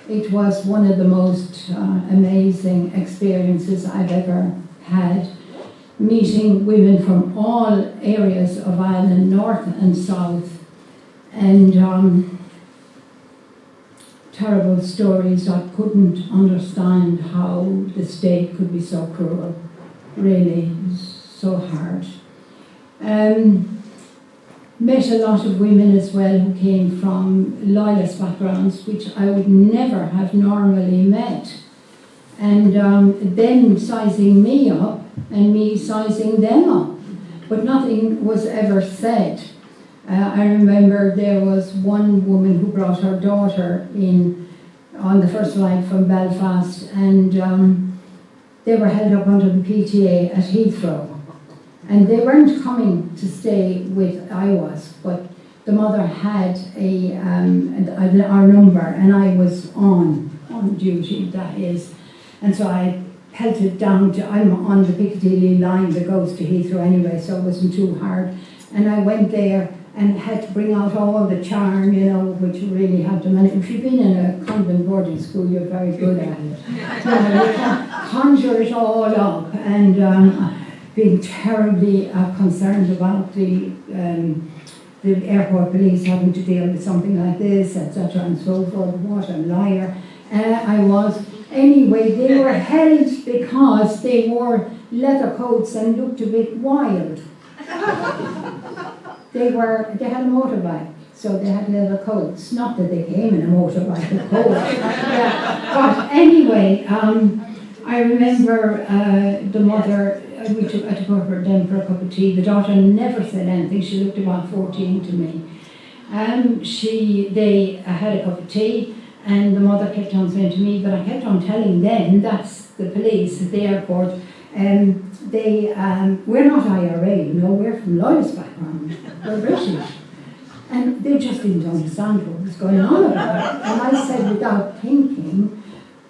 S2: it was one of the most amazing experiences I've ever had, meeting women from all areas of Ireland, north and south. And terrible stories. I couldn't understand how the state could be so cruel. Really, so hard. Met a lot of women as well who came from loyalist backgrounds, which I would never have normally met. And them sizing me up and me sizing them up. But nothing was ever said. I remember there was one woman who brought her daughter in on the first flight from Belfast, and they were held up under the PTA at Heathrow. And they weren't coming to stay with IWASG, but the mother had our number, and I was on duty, that is. And so I pelted down I'm on the Piccadilly line that goes to Heathrow anyway, so it wasn't too hard. And I went there and had to bring out all the charm, you know, which you really have to manage. If you've been in a convent boarding school, you're very good at it. You can conjure it all up, and being terribly concerned about the airport police having to deal with something like this, etc. and so forth. What a liar I was. Anyway, they were held because they wore leather coats and looked a bit wild. They had a motorbike, so they had leather coats. Not that they came in a motorbike, of course. But anyway, I remember the mother, I took her down for a cup of tea. The daughter never said anything. She looked about 14 to me. They had a cup of tea, and the mother kept on saying to me, but I kept on telling them, that's the police at the airport, we're not IRA, you know, we're from loyalist background, we're British. And they just didn't understand what was going on about it. And I said without thinking,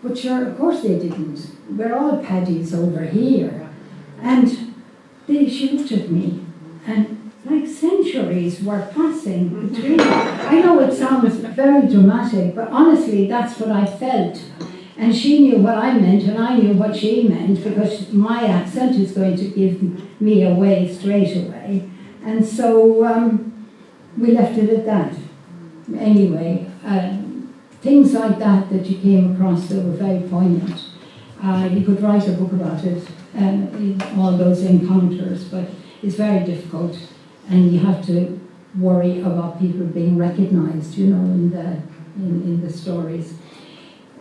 S2: but sure, of course they didn't. We're all paddies over here. And she looked at me, and like centuries were passing between. I know it sounds very dramatic, but honestly, that's what I felt. And she knew what I meant, and I knew what she meant, because my accent is going to give me away straight away. And so we left it at that. Anyway, things like that you came across that were very poignant. You could write a book about it, all those encounters, but it's very difficult, and you have to worry about people being recognised, you know, in the stories.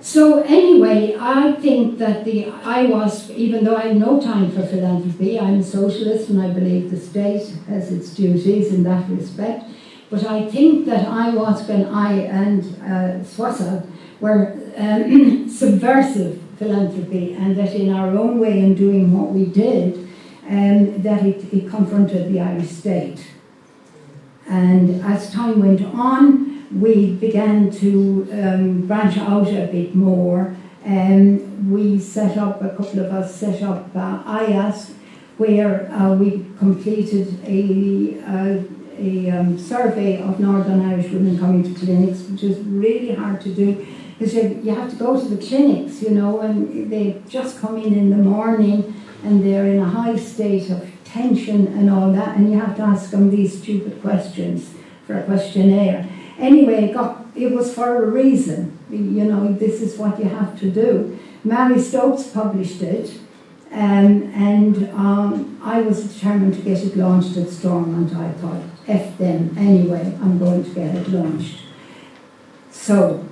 S2: So anyway, I think that even though I have no time for philanthropy, I'm a socialist and I believe the state has its duties in that respect, but I think that IWASG and SWASA were subversive philanthropy, and that in our own way in doing what we did, that it confronted the Irish state. And as time went on, we began to branch out a bit more, and we set up, a couple of us set up IASG, where we completed a survey of Northern Irish women coming to clinics, which is really hard to do, because you have to go to the clinics, you know, and they just come in the morning, and they're in a high state of tension and all that, and you have to ask them these stupid questions for a questionnaire. Anyway, it was for a reason. You know, this is what you have to do. Mary Stokes published it, and I was determined to get it launched at Stormont. I thought, F them, anyway, I'm going to get it launched. So,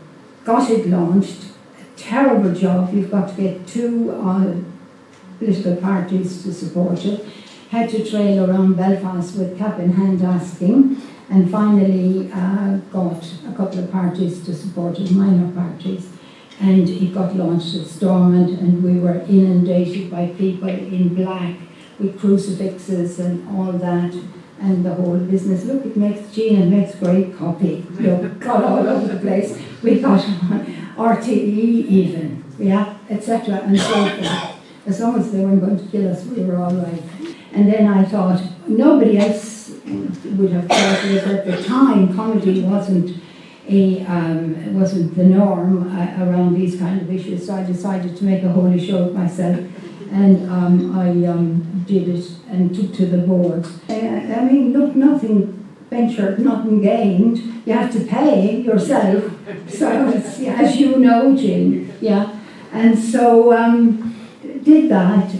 S2: got it launched. A terrible job. You've got to get 2 political parties to support it. Had to trail around Belfast with cap in hand asking, and finally got a couple of parties to support it, minor parties, and it got launched at Stormont, and we were inundated by people in black with crucifixes and all that, and the whole business. Look, it makes great copy. Look, got all over the place. We got on RTE even, yeah, etc. and so forth. As long as they weren't going to kill us, we were all right. And then I thought, nobody else would have thought it at the time. Comedy wasn't the norm around these kind of issues, so I decided to make a holy show of myself, and I did it and took to the board. I mean, look, nothing venture, nothing gained. You have to pay yourself. So, it's, as you know, Jim, yeah. And so, did that,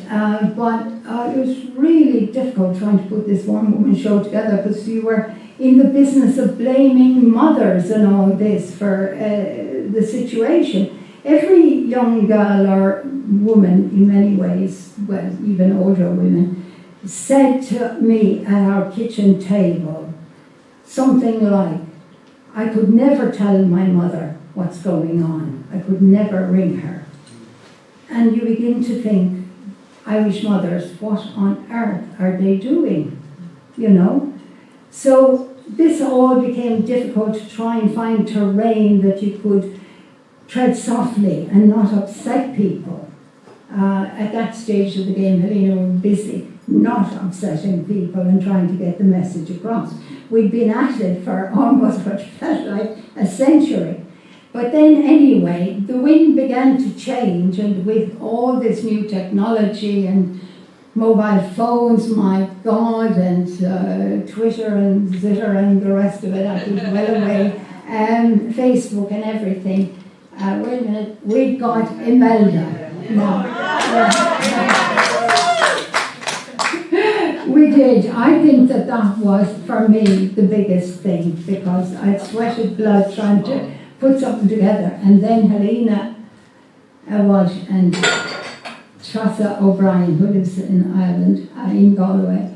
S2: but it was really difficult trying to put this one-woman show together because you were in the business of blaming mothers and all this for the situation. Every young girl or woman, in many ways, well, even older women, said to me at our kitchen table something like, I could never tell my mother what's going on. I could never ring her. And you begin to think, Irish mothers, what on earth are they doing? You know? So this all became difficult to try and find terrain that you could tread softly and not upset people. At that stage of the game, Helena was busy not upsetting people and trying to get the message across. We'd been at it for almost what felt like a century. But then anyway, the wind began to change, and with all this new technology and mobile phones, my God, and Twitter and Zitter and the rest of it, I think well away, Facebook and everything. Wait a minute, we got Imelda now. We did. I think that was, for me, the biggest thing, because I'd sweated blood trying to put something together. And then Helena Walsh and Tressa O'Brien, who lives in Ireland, in Galway,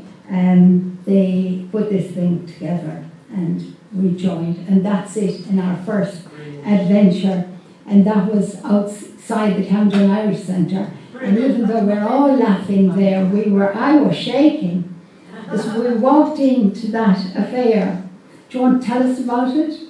S2: they put this thing together and we joined. And that's it in our first adventure. And that was outside the Camden Irish Centre. And even though we're all laughing there, I was shaking. As we walked into that affair. Do you want to tell us about it?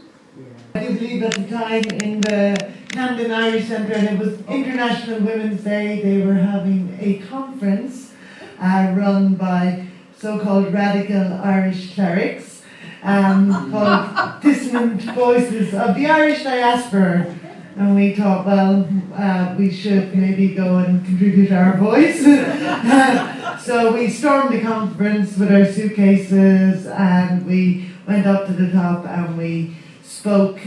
S4: I do believe at the time in the Camden Irish Centre, and it was International Women's Day, they were having a conference run by so-called radical Irish clerics called Dissonant Voices of the Irish Diaspora. And we thought, well, we should maybe go and contribute our voice. So we stormed the conference with our suitcases and we went up to the top and we spoke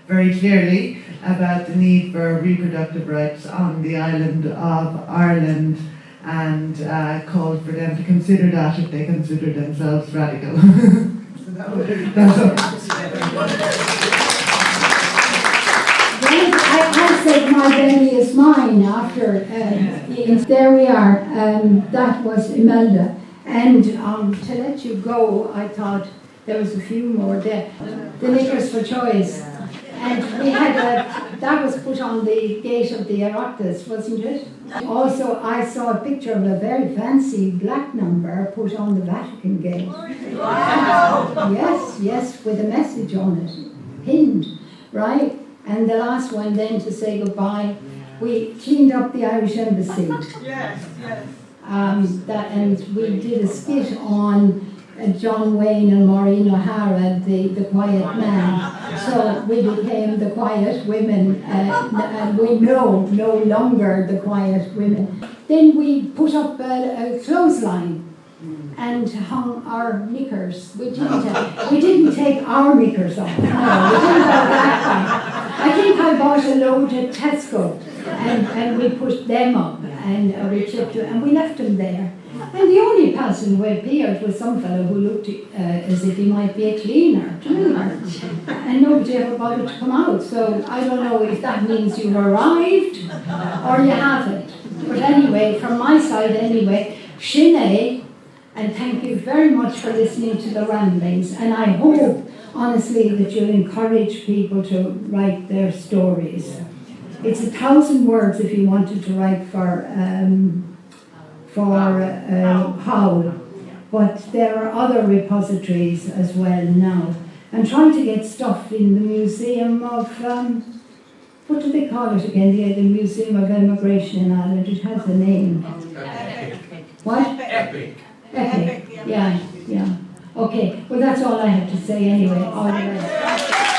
S4: very clearly about the need for reproductive rights on the island of Ireland, and called for them to consider that if they consider themselves radical. So
S2: I said my belly is mine after, there we are, that was Imelda. And to let you go, I thought there was a few more there. The Knickers for Choice. And we had that was put on the gate of the Oireachtas, wasn't it? Also, I saw a picture of a very fancy black number put on the Vatican gate. Wow. Yes, with a message on it, pinned, right? And the last one then to say goodbye, we cleaned up the Irish Embassy.
S4: Yes.
S2: And we did a skit on John Wayne and Maureen O'Hara, the quiet man. So we became the quiet women, and we no longer the quiet women. Then we put up a clothesline and hung our knickers. We didn't take our knickers off. No, we didn't go that far. I think I bought a load at Tesco, and we put them up, and we left them there. And the only person who appeared was some fellow who looked as if he might be a cleaner, and nobody ever bothered to come out. So I don't know if that means you've arrived or you haven't. But anyway, from my side anyway, Sinead, and thank you very much for listening to the ramblings. And I hope, honestly, that you'll encourage people to write their stories. It's 1,000 words if you wanted to write for Howl, but there are other repositories as well now. I'm trying to get stuff in the Museum of, what do they call it again? The Museum of Immigration in Ireland. It has a name.
S3: Epic.
S2: What?
S3: Epic.
S2: Yeah. Okay, well that's all I have to say anyway. All the best.